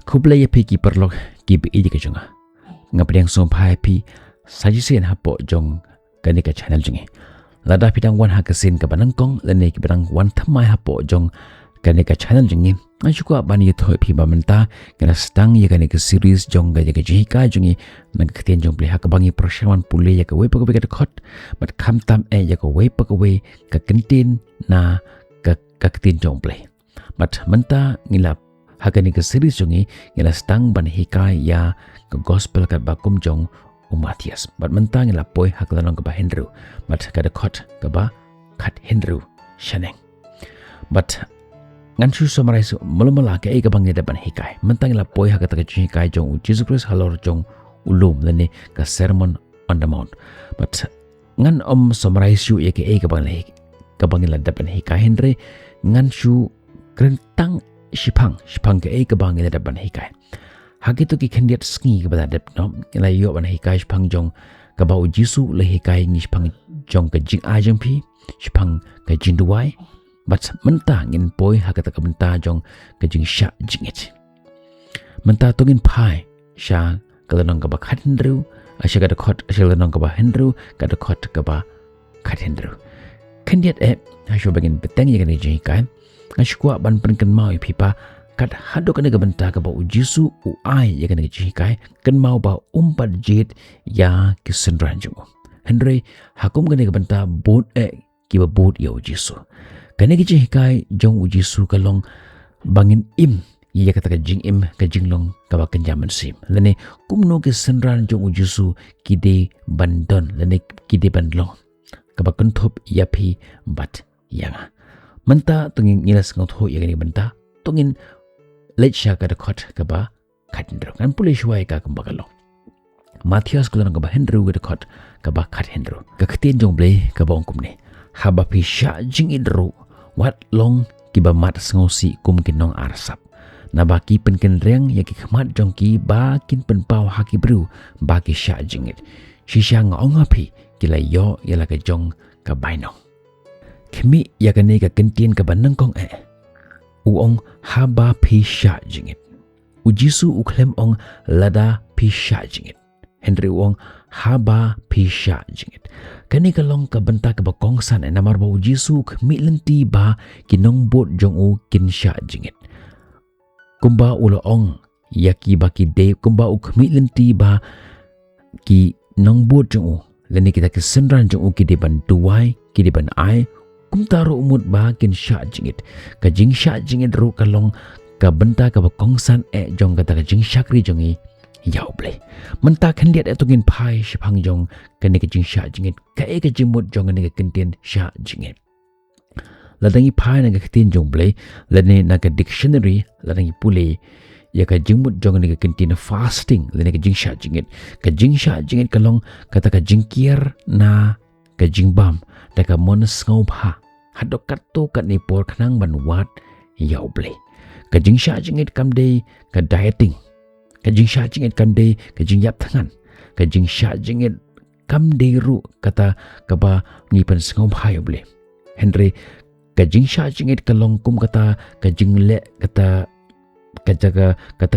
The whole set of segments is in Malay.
Kublai ya pi ki perlok ki bi iji ka jonga. Ngapadang sompai pi sajisian hapo jong kani ka channel jongi. Lada pidang wan hakasin ka banangkong lene ki badang wan thamai hapo jong kani ka channel jongi. Ngasyukwa bani yuthoi pi bamenta ngana stang ya kani ka series jong ga jaga jihika jongi nagkatian jong pliha ka bangi persyawan pule ya ka wepa ka khot mat kham tam ya ka wepa ka we ka kentin na ka katin jong ple. Mat menta ngilap hakani ka series jongi ngila stang ban hikai ya ka gospel ka bakum jong Matias. Mat mentang ngila poi haklanong ka ba Henry. Mat kada khot ka ba khat Henry shaneng. Mat ngan su summarize mulumula ka ka bang ban hikai. Mentang ngila poi hakata ka hikai jong Jesus Christ halor jong ulum lene ka sermon on the mount. Mat ngan summarize yu ya ka bang le ka bang ngila ban hikai Henry ngan su krentang Shipang ke bang ila ban hikai. Hagitu ki kendiat sngi ke bada dep no ila yo ban hikai shipang jong ka ba Jisu le hikai ni shipang jong ka jing ajang pi shipang ka jing duai but menta ngin poi hakata ka menta jong ka jing sha jingit. Menta tongin pai sha kalanong ka ba khatendru asya ka khot asya lanong ka ba hendru ka khot ka ba khatendru. Kendiat hasyo bagin beteng ya kan jing hikai. Ngashukwa ban penken mau pipa kat hado kena gebenta ka ba ujisu uai ya kena jikai kan mau ba umpat jit ya kisendran jungo Henry hakum kena gebenta bot ki ba bot ya ujisu kena jikai jong ujisu kalong bangin im ya kata ka jing im ka jinglong ka ba kenjaman sim lene kumno kisendran jong ujisu kide bandon lene kide bandlong ka ba kenthop ya pi bat yanga menta tungin ngilas ngot ho ya gani benta tungin lecha ka khot ka ba khatendro kan pulis wai ka kambagalo Matias kulan ka ba Henry ka khot ka ba khatendro ka khatin jong ble ka ba ongkum ne haba pi sha jing idro wat long ki ba mat ngosi kum kinong arsap na ba ki pen ken reng ya ki khmat jong ki ba kin pen pau ha ki bru ba ki sha jingit shisha ngong api kila yo ya la ka jong ka baino Kemi ya kane ka kentien ka banang kong uong haba pi sha jingit. Ujisu uklem ong lada pi sha jingit. Henry uong haba pi sha jingit. Kani ka long ka benta ka bakong san namar ba ujisu kemi lenti ba kinong bot jong u kin sha jingit. Kumba ulo ong yaki ba ki de kumba u kemi lenti ba ki nong bot jong u. Lani kita kesendran jong u ki de ban duai ki de ban ai kumtaro umut bakin sya jingit ka jing sya jingit ru kalong ka benta ka bakongsan jong kata ka jing syakri jongi yau ble menta kan liat etungin pai shipang jong ka ne ka jing sya jingit ka ka jimut jong ne ka kentien sya jingit ladangi pai na ka kentien jong ble lane na ka dictionary ladangi pule ya ka jingmut jong ne ka kentien fasting lane ka jing sya jingit kalong kata ka jingkier na ka jingbam da ka monas ngobha hadok kato kat ni por khnang ban wat yau ble ka jing sha jingit kam day ka dieting ka jing sha jingit kam day ka jing yap thangan ka jing sha jingit kam day ru kata ka ba ni pan ngobha yau ble Henry ka jing sha jingit kalong kum kata ka jing le kata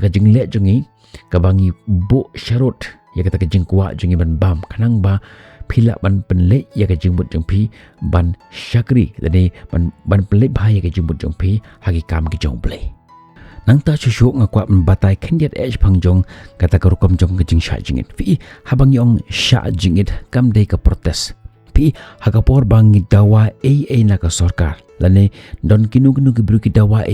ka jing le jongi ka bangi bo sharot ya kata ka jing kwa jongi ban bam khnang ba pila ban penle ya ka jimbut jong pi ban syakri lani ban penle bahaya ka jimbut jong pi hagi kam ki jong ble nang ta chuchu ngakwa batai khendiat phang jong kata ka rukom jong ka jing sha jingit fi habang yong sha jingit kam de ka protes pi haga por bangi dawa na ka sarkar lani don kinu ki bru ki dawa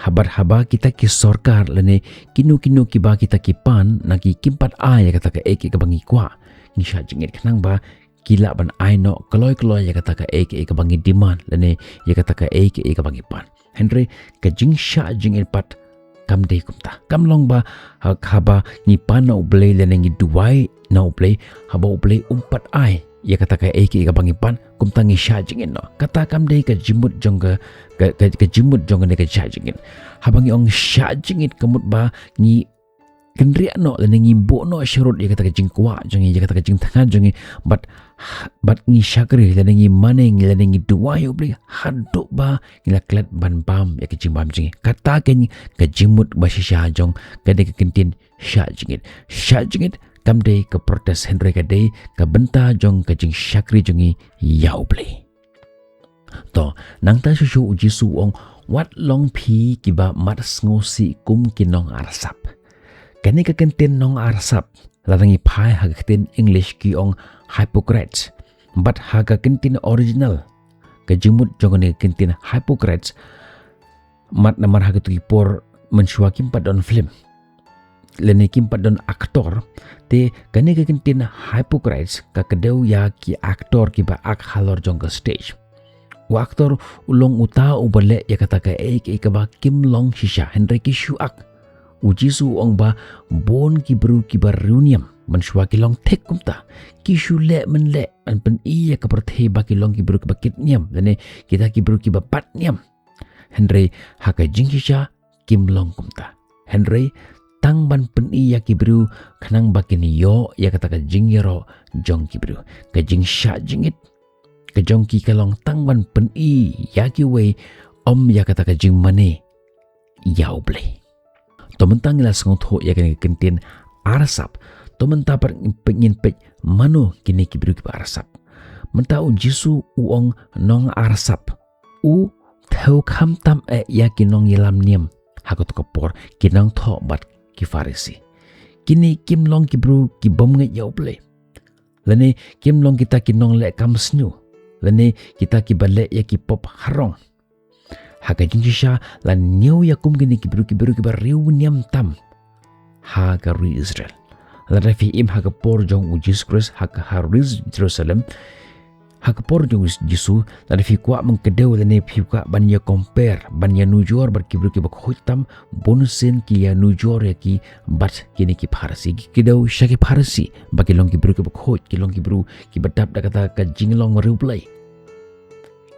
habar haba kita ki sarkar lani kinu ki ba kita ki pan na ki kimpat ya kata ka ka bangi kwa nisha jingit khnang ba kila ban aino kaloi ya kata ka ka bangi demand lane ya kata ka ka bangi pan Henry ka jing sha jingit pat kam de kumta kam long ba haba ni pan na uble lane ngi duai na uble haba uble umpat ya kata ka ka bangi pan kumta ngi sha jingit no kata kam de ka jimut jong ka jimut jong ne ka sha jingit habangi ong sha jingit kamut ba ni kendriak no lenengi bo no syurut ya kata kajing kuat jongi ya kata kajing tengah jongi bat ngi syakri lenengi maneng lenengi dua yo beli haduk ba ngila klet ban pam ya kajing bam jongi kata kajing mut ba shisha jong kade kentin syak jingit kamde ke protes Henry kade ke benta jong kajing syakri jongi yau beli to nang ta susu uji suong wat long pi kiba mat ngosi kum kinong arsap kani ka kentin nong arsap larangi pai haga kentin English ki ong Hippocrates but haga kentin original ka jimut jongone kentin Hippocrates mat namar haga tu por mensyua kimpat don film lene kimpat don aktor te kani ka kentin Hippocrates ka kedau ya ki aktor ki ba ak halor jong ka stage wa aktor ulong uta ubale ya kata ka ka ba Kim Long Shisha Henry ki shuak uji su ong ba bon ki bru ki baruniam mensyua ki long tek kumta ki shule menle an pen iya ka perthe ba ki long ki bru ki bakit niam lene kita ki bru ki ba pat niam Henry haka jing Shisha Kim Long kumta Henry tang ban pen iya ki bru kanang bakin yo ya kata ka jing yero jong ki bru ka jing sha jingit ka jong ki kalong tang ban pen i ya ki we om ya kata ka jing mane yau blei to mentang ila sengong tho ya kene kentin arsap to menta par pengin pej mano kini ki bru ki arsap menta u jisu uong nong arsap u thau kham tam ya kinong yelam niam hakot ko por kinong tho bat ki farisi kini Kim Long ki bru ki bom nge yau ble lene Kim Long kita kinong le kam snu lene kita ki bale ya ki pop harong haka jinjisha lan niu yakum gini ki bru ki riu niam tam haka ri Israel la rafi im haka por jong ujis Christ haka haris Jerusalem haka por jong jisu la rafi kwa mengkedeu lene pi kwa ban ya compare ban ya nujor bar ki bru ki bak hoitam bonusin ki ya nujor ya ki bat kini ki parsi ki deu shaki parsi baki long ki bru ki bak hoit ki long ki bru ki badap da kata ka jinglong riu play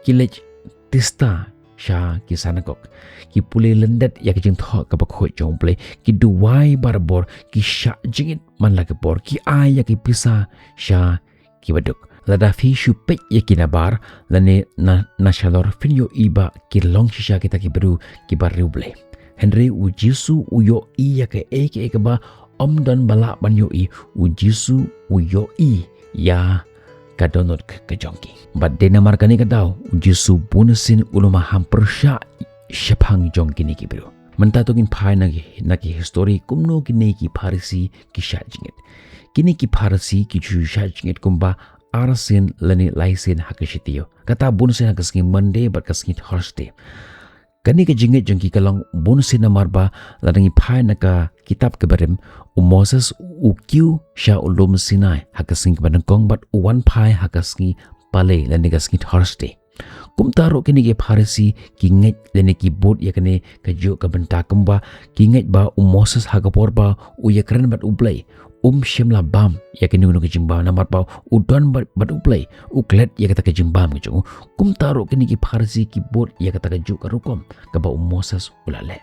ki lej tista sha ki sanakok ki pulih lendet ya ki jing tho ka bakhoi jong play ki duwai barbor ki sha jingit man la ke bor ki ai ya ki pisa sha ki baduk lada fi shu pe ya ki nabar lane na shalor fin yo iba ki long sha kita ki bru ki barriu play Henry u jisu u yo i ya ke ba om don bala ban yo i u jisu u yo i ya kadonot ke jongki bat dena markani kadau jisu bunusin uluma hampir sya syapang jongki ni ki bro mentatungin pai nagi histori kumno kini ki parisi ki sya jingit kini ki parisi ki ju sya jingit kumba arsin leni laisin hakashitio kata bunusin hakasngi Monday bat kasngi Thursday kani ke jingit jongki kalong bunusin namarba ladangi pai naka kitab kebarim Moses ukiu sya ulum Sinai hakasngi kebanengkong bat uwan pai hakasngi pale lani kasngi Thursday kumtaro kini ke parisi kinget lani ki bot ya kene kajo ka benta kemba kinget ba Moses hakapor ba uya keren bat ublay shemla bam ya kene unu kejimbam namar ba udon bat ublay uklet ya kata kejimbam kejo kumtaro kini ke parisi ki bot ya kata kajo ka rukom ka ba Moses ulale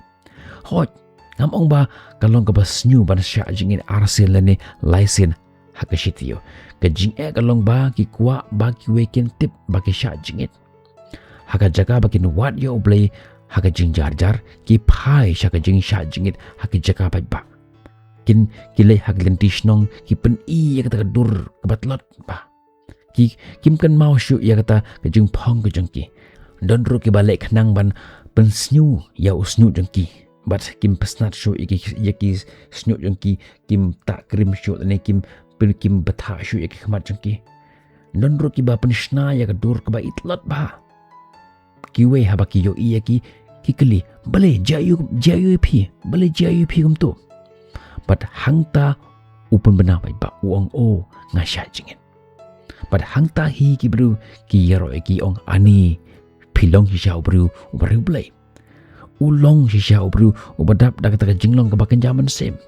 hot ngamong ba kalong ka ba snyu ban sya jingin arsil lani laisin hakashitio ka jing kalong ba ki kwa ba ki weekend tip ba ki sya jingit haka jaga ba ki nuwat yo ublay haka jing jar ki pai sya ka jing sya jingit haka jaga ba kin kilay haglentis nong ki pen i ya kata dur kebatlot ba ki kim kan mau syu ya kata ka jing pong ka jengki don ru ki balik nang ban pen snyu ya usnyu jengki bat kim pesnat syu yaki snyu jengki kim tak krim syu ne kim betha syu yaki khamat jengki don ru ki ba pen shna ya ka dur ka ba itlot ba ki we ha ba ki yo i yaki ki kli bale jayu pi bale jayu pi kum tu bat hangta upun bena ba uang o ngasya jingin bat hangta hi ki bru ki yaro ki ong ani pilong hi sya bru blai ulong si sya ubru ubadap da kata jinglong ke bakan zaman sem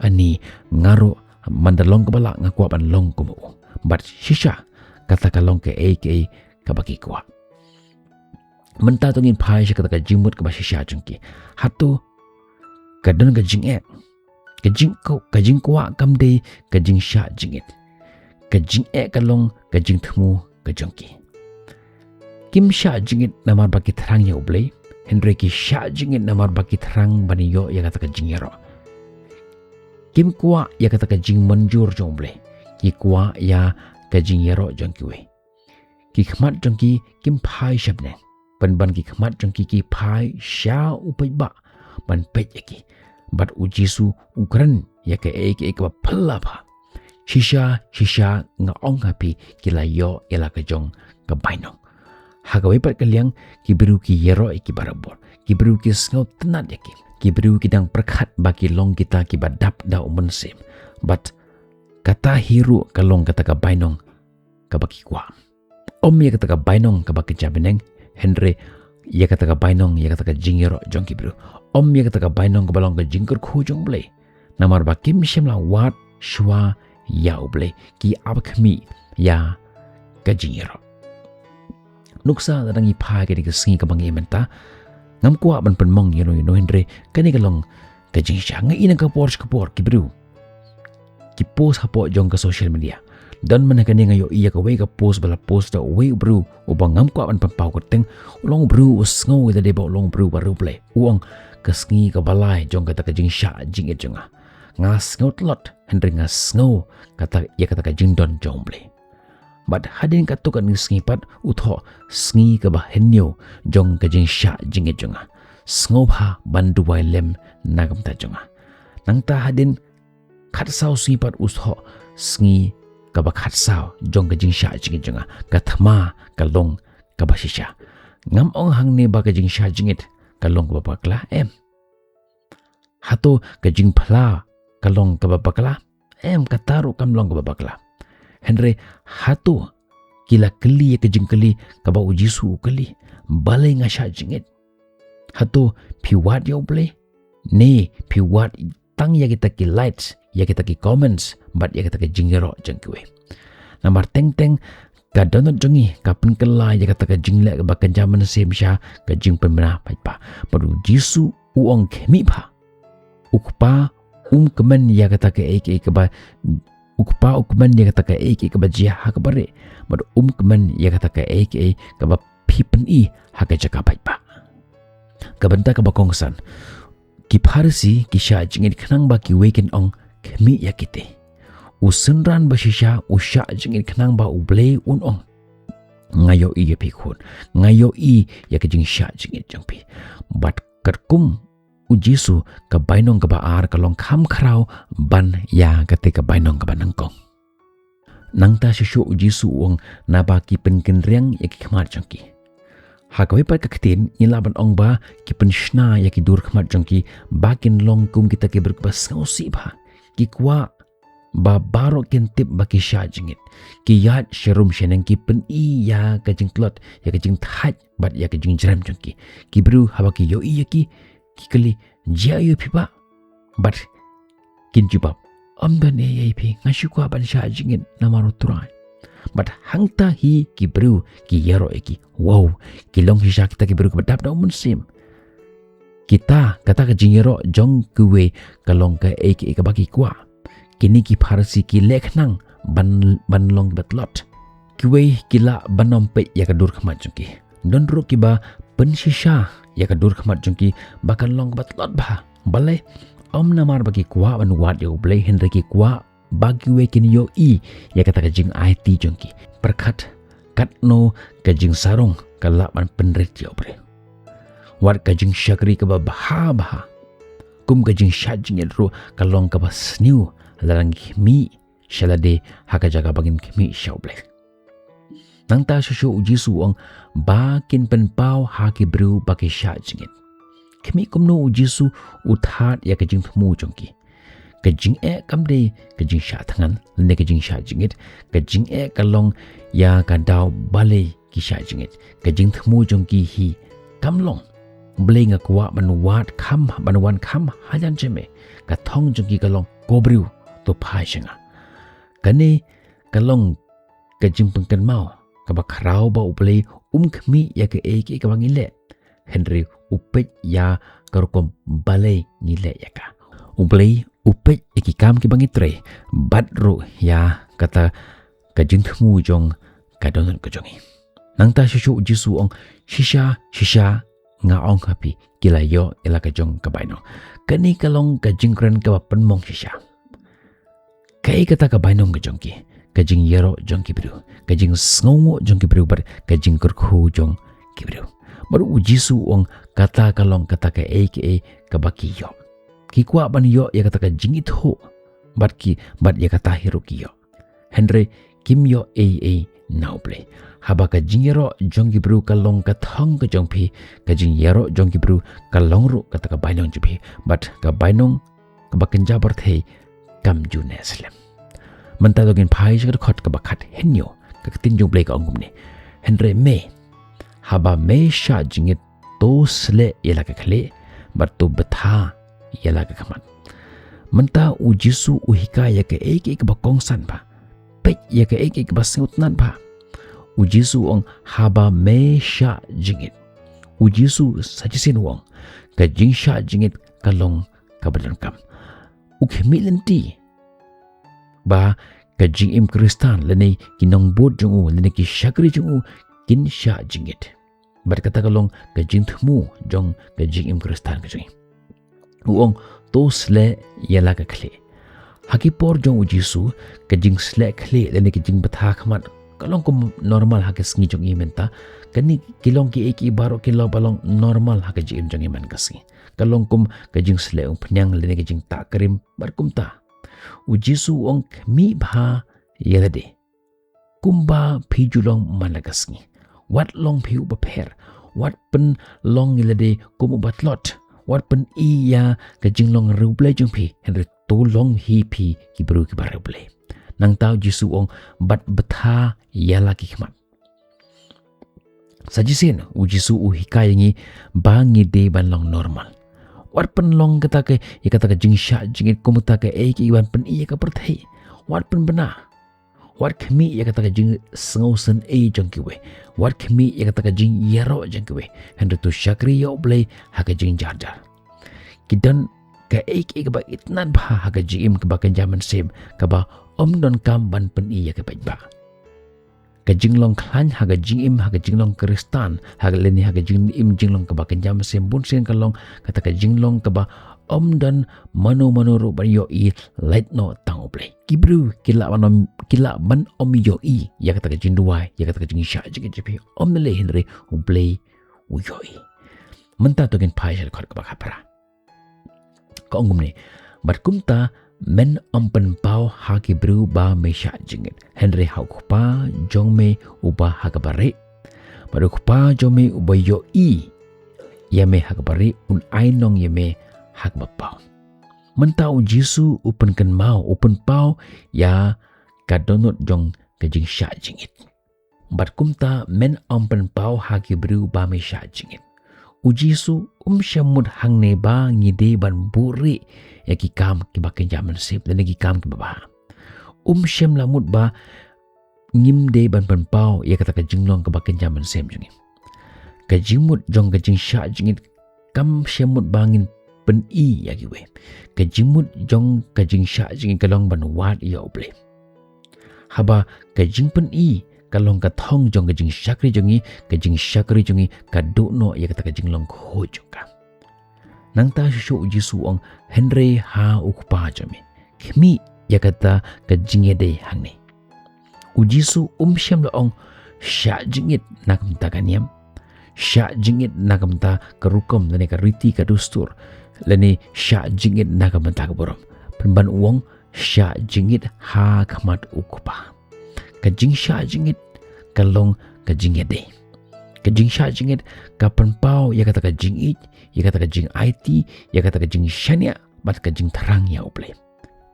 ani ngaro mandalong ke balak ngakwa ban long kumu bat shisha kata kalong ke ke baki kwa menta tungin pai sya kata jimut ke basisha jengki hatu kadon ke jing kajing kuwa kamde kajing sya jingit kajing kalong kajing temu kajongki kim sya jingit namar baki terang ya ublay Henry ki sya jingit namar baki terang bani yo ya kata kajing yero kim kuwa ya kata kajing manjur jong ublay ki kuwa ya kajing yero jongki we ki khmat jongki kim phai shabne ban ki khmat jongki ki phai sya upai ba ban pej ki bat ujisu ukran ya ke ba phalla ba shisha nga ong happy kila yo ela kajong ka bainong hagawe pat kaliang ki biru ki yero ki barabor ki biru ki sngot tenat ya ki biru ki dang perkhat baki long kita ki badap da umensim but kata hiru kalong kata ka bainong ka baki kwa om ya kata ka bainong ka baki jabineng Henry ya kata ka bainong ya kata ka jingero jong ki biru om ya kata ka bainong ka balong ka jingker khujong blay namar bakim shimla wat shwa ya ublay ki abkhmi ya ka jingero nuksa ladangi pha ke singi ka bangi menta ngam kwa ban penmong yeno Henry kani kalong ka jingsha nga ina ka por ki biru ki post hapo jong ka social media dan manakani ngayo iya ka way ka post bala post da way bro ubang ngam kwa ban pampaw ko teng ulong bro usngo ida de ba ulong bro baru play uang kasngi ka balai jong kata ka jingsha jing e jonga ngas ngot lot Henry ngas ngo kata ya kata ka jingdon jong play but hadin ka tukan ngi pat utho sngi ka ba henyo jong ka jingsha jing e jonga sngo bha bandu wai lem nagam ta jonga nangta hadin khat sau sngi pat utho sngi ka ba khat sao jong ka jingsha jing e jonga ka thma ka long ka ba shisha ngam ong hang ne ba ka jingsha jingit ka long ka ba kla em hato ka jing phla ka long ka ba kla em ka taru kam long ka ba kla Henry hato kila keli ka jing keli ka ba ujisu keli balai ngasha jingit hato piwat yo play ne piwat tang ya kita ki likes ya kita ki comments but ya kita ki jingero jengkwe namar teng ka donot jongi ka penkela ya kata ka jingle ka bakan jaman semsha ka jing pemena pa paru jisu uong kemi pa ukpa kemen ya kata ka ke ba ukpa ukmen ya kata ka ke ba jia ha ka bare paru kemen ya kata ka ka ba pipen i ha ka jaka pa ka benta ka ba kongsan ki pharsi ki sha jingit khnang ba ki weekend ong kemi ya kite usenran basisha usha jingit khnang ba ublei unong ngayo i pi khun ngayo i ya ke jing sha jingit jangpi bat katkum ujisu ka bainong ka ba ar ka long kham khrau ban ya ka te ka bainong ka banangkong nangta shishu ujisu ong na ba ki penken riang ya ki khmat jangki hakawi pat kaktin ilaban ong ba ki penshna ya ki dur khmat jangki bakin long kum kita ki berkebas ngausi ba ki kwa ba baro kentip baki sha jingit ki yat sharum sheneng ki pen i ya ka jing tlot ya ka jing that bat ya ka jing jram jangki ki bru haba ki yo i ya ki kali jia yo pipa bat kin jubab amdan e ya pi ngashu kwa ban sha jingit namaro turai bat hangta hi ki bru ki yaro eki wow ki long hisha kita ki bru ka badap da munsim kita kata ka jing yaro jong kuwe kalong ka eki ka baki kwa kini ki pharsi ki lekhnang ban long batlot kiwe kila banom pe ya ka dur khmat jungki don ro ki ba penshisha ya ka dur khmat jungki bakan long batlot ba balai om namar bagi kwa ban wat yo blai henry ki kwa bagi we kini yo i ya kata ka jing it jungki perkhat katno ka jing sarong kala ban penrit yo bre wat ka jing shakri ka ba bah kum ka jing shajing ro kalong ka ba snew larang kimi shalade haka jaga bagin kimi shauble nangta shushu ujisu ong bakin penpau haki bru baki sha jingit kimi kumno ujisu uthat ya kajing thmu jongki kajing kamde kajing sha thangan ne kajing sha jingit kajing kalong ya kadau bale ki sha jingit kajing thmu jongki hi kamlong blenga kwa banwat kham banwan kham hajan cheme ka thong jongki kalong kobriu to phai shenga kane kalong ka jingpeng kan mau ka ba khrau ba uplei khmi ya ke eki ka bangile Henry upet ya karukom balai ngile ya ka uplei upet eki kam ki bangitre badru ya kata kajing thmu jong kadon ko jongi nang ta shu jisu ong shisha nga ong happy kilayo ila ka jong kabaino kani kalong kajing kran ka penmong shisha kai kata kabaino ka jongki kajing yero jong kibru kajing sngongo jong kibru bar kajing kurkhu jong kibru baru jisu ong kata kalong kata ka aka kabaki yo ki kwa ban yo ya kata ka jingit ho bat ya kata hiruki yo Henry kim yo now play haba ka jingero jong kibru kalong ka thong ka jong phi ka jing yero jong kibru kalong ru kata ka bainong jipi but ka bainong ka bakenja bar the kam ju neslam manta dogin phai jir khot ka bakhat henyo ka tin jong play ka ongum ne Henry me haba me sha jingit to sle yela ka khle but to betha yela ka khamat manta u jisu u hikaya ka ek bakong san ba pek ya ka ek basngut nan ba u jisu ong haba me sha jingit u jisu sajisin wong ka jing sha jingit kalong ka badan kam u khemilenti ba ka jing im kristan lene kinong bod jong u lene ki shakri jong u kin sha jingit bar kata kalong ka jing thmu jong ka jing im kristan ka jing uong to sle yala ka khle hakipor jong u jisu ka jing sle khle lene ki jing batha khamat kalong kum normal ha ka sngi jong imenta kani kilong ki ek ibaro kilo balong normal ha ka jing jong iman kasi kalong kum ka jing sle ung phnyang lene ki jing ta karim bar kum ta u jisu ong mi bha yala de kumba phijulong malagasngi wat long phiu ba pher wat pen long yelade kum batlot wat pen iya ka jinglong ruble jung phi henry to long hi phi ki bru ki baruble nang tau jisu ong bat betha yala ki khmat sajisin u jisu u hikayangi bangi de ban long normal wat pen long kata ke ya kata ka jingsha jingit kumuta ke ki wan pen iya ka perthai wat pen bena wat khmi ya kata ka jing sngosen jong ki we wat khmi ya kata ka jing yero jong ki we henry to shakri yo blay ha ka jing jarjar kidan ka ek ba itnan bha ha ka jim ka ba kan jaman sem ka ba don kam ban pen iya ka ba ka jing long khan ha ka jing im ha ka jing long kristan ha ka leni ha ka jing im jing long ka ba kan jaman sem bun sen ka long kata ka jing long ka ba dan mano ro ban yo I light no tang play kibru kila ban yo I ya kata ka jing duai ya kata ka jing sha jing jepi le henry play u yo I menta to gen pai shal khot ka ba khapra ka ongum ne bar kumta men pen pau ha kibru ba me sha jingit henry ha pa jong me uba ha ka bare bar pa jong me uba yo I ya me ha ka bare un ai nong ya me hak bapau mentau jisu upen kan mau upen pau ya kadonot jong kajing sha jingit bat kumta men pen pau haki bru ba me sha jingit u jisu shamut hang ne ba ngide ban buri ya ki kam ki baken jaman sip dan ki kam ki ba shem lamut ba ngim de ban pen pau ya kata kajing long ke baken jaman sem jungi kajimut jong kajing sha jingit kam shamut bangin pen I ya giwe kajimut jong kajing sha jing kalong ban wat ya oble haba kajing pen I kalong ka thong jong kajing shakri jongi ka do no ya kata kajing long ho joka nang ta shu jisu ong henry ha ukpa jami khmi ya kata kajing de hangne u jisu shem la ong sha jingit nakam ta kaniam sha jingit nakam ta karukom lene ka riti ka dustur lene sha jingit nakamanta ka borom penban uang sha jingit ha khamat ukupa ka jing sha jingit kalong ka jingit de ka jing sha jingit ka penpau ya kata ka jing it ya kata ka jing it ya kata ka jing shania bat ka jing terang ya uple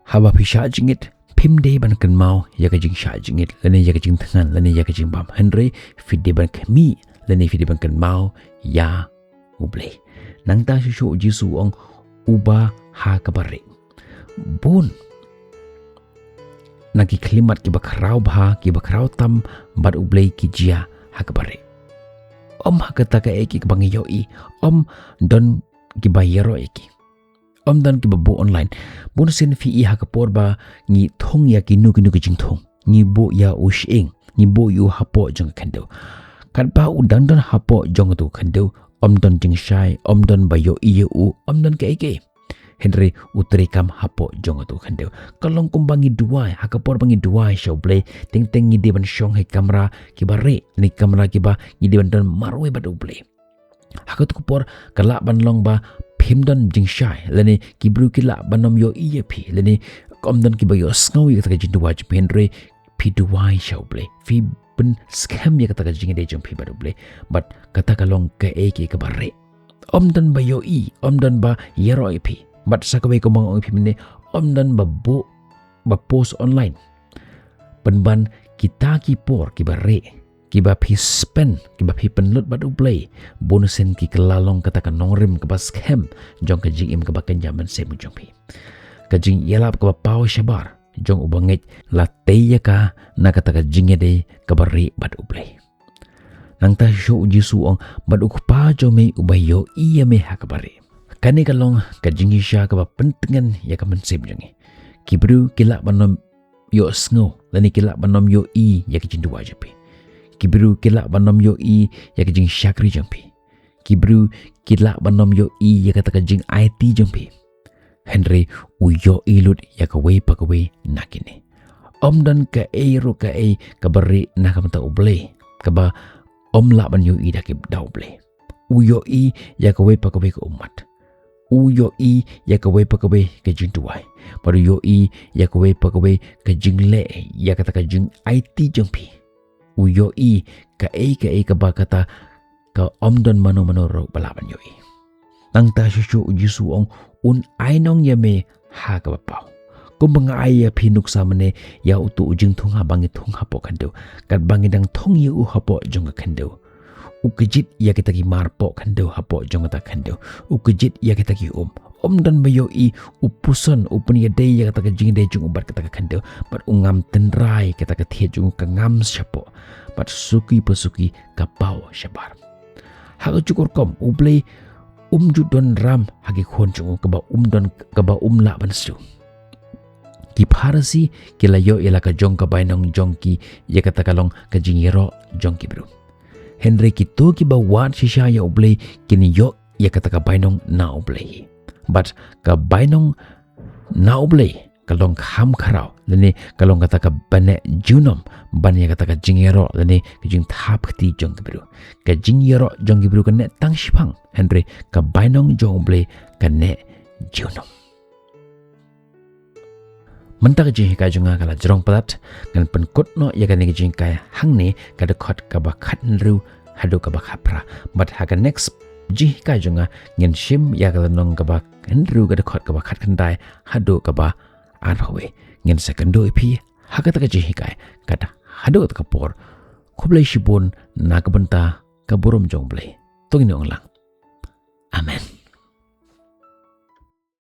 haba pi sha jingit pim de ban kan mau ya ka jing sha jingit lene ya ka jing tangan lene ya ka jing bam henry fit de ban kami lene fit de ban kan mau ya uble nang ta shu jisu ong uba ha kabare bun nagi klimat ki bakrau bha ki bakrau tam bar ublei ki jia ha kabare ha kata ka eki bangi yo I don ki bayero eki dan ki bo online bon sen fi I ha kapor ba ni thong ya ki nu ki jing thong ni bo ya ushing ni bo yu hapo jong khando kat ba u dan hapo jong tu khando dan jing shai dan ba yo I u dan ke Henry utrekam hapo jong tu khando kalong kumbangi duai ha kapor bangi duai show play ting ni deban shong he kamera ki ba re ni kamera ki ba ni deban don marwe ba do play hakut kupor kalak banlong ba phimdon jing shai lene kibru kila banom yo phi lene komdon ki ba yo sngow ya ta jin duwa Henry phi duwai show play phi ben scam ya kata jing de jong phi ba do play but kata kalong ke ki ka ba re dan ba yo dan ba yero phi but sakawe ko mga phi mene dan ba bo ba post online penban kita ki por ki ba re kiba phi spend kiba phi penlut badu play bonusen ki kelalong katakan nongrim ke scam jong ka jing im ke bakan jaman se mu jong phi ka jing yelap ke pau shabar jong ubanget la teya ka na kataka jing de ke bari badu play nang ta show jisu ong badu pa jo me ubayo iya me ha ka bari kani kalong ka jing sha ka pentengan ya ka men se mu jong kibru kila banom yo sngo lani kila banom yo ya ki jing duwa jepi kibru kilak banom yo ya kejing syakri jampi kibru kilak banom yo ya kata kejing IT jampi Henry uyo lut ya kawe pakawe nakini dan ka ro ka kabari nakamta uble kaba la ban yo dak da uble uyo ya kawe pakawe ke umat uyo ya kawe pakawe kejing tuai paru yo ya kawe pakawe kejing le ya kata kejing IT jampi uyo ka ba kata ka dan mano ro balaban yo nang ta shushu ujisu ong ainong ya me ha ka bapau kumbang ai ya pinuk samane ya utu ujing thung ha bangi thung ha po kando kat bangi dang thong ya u ha po jong kando ukejit ya kita ki mar po kando ha po jong ta kando ukejit ya kita ki dan bayo upuson upun ya day ya kata jing day jung ubat kata kando but ungam tenrai kata ka thie jung ka ngam syapo but suki pesuki ka pau syabar ha cukur kom uble judon ram hagi khon jung ka ba don ka ba la bansu ki pharasi kila yo ila ka jong ka bainong jong ki ya kata kalong ka jing yero jong ki bro Henry ki to ki ba wat shisha ya uble kini yo ya kata ka bainong na uble but ka bainong na uble kalong kham kharau lene kalong kata ka bane junom banya kata ka jingero lene kijing thap khti jong gibru ka jingero jong gibru ka ne tang shipang Henry ka bainong jong uble ka ne junom mentak jing ka jonga kala jrong palat ngan penkot no ya ka ne jing ka hangne ka de khot ka ba khat ru hadu ka ba khapra but ha ka next jih ka jonga ngen shim ya ka nong ka ba henru ka de khot ka ba khat khandai hadu ka ba ar howe ngen second pi ha ka ta jih ka kata hadu ka por khoblai shibun na ka banta ka borom jong ble to ni ong lang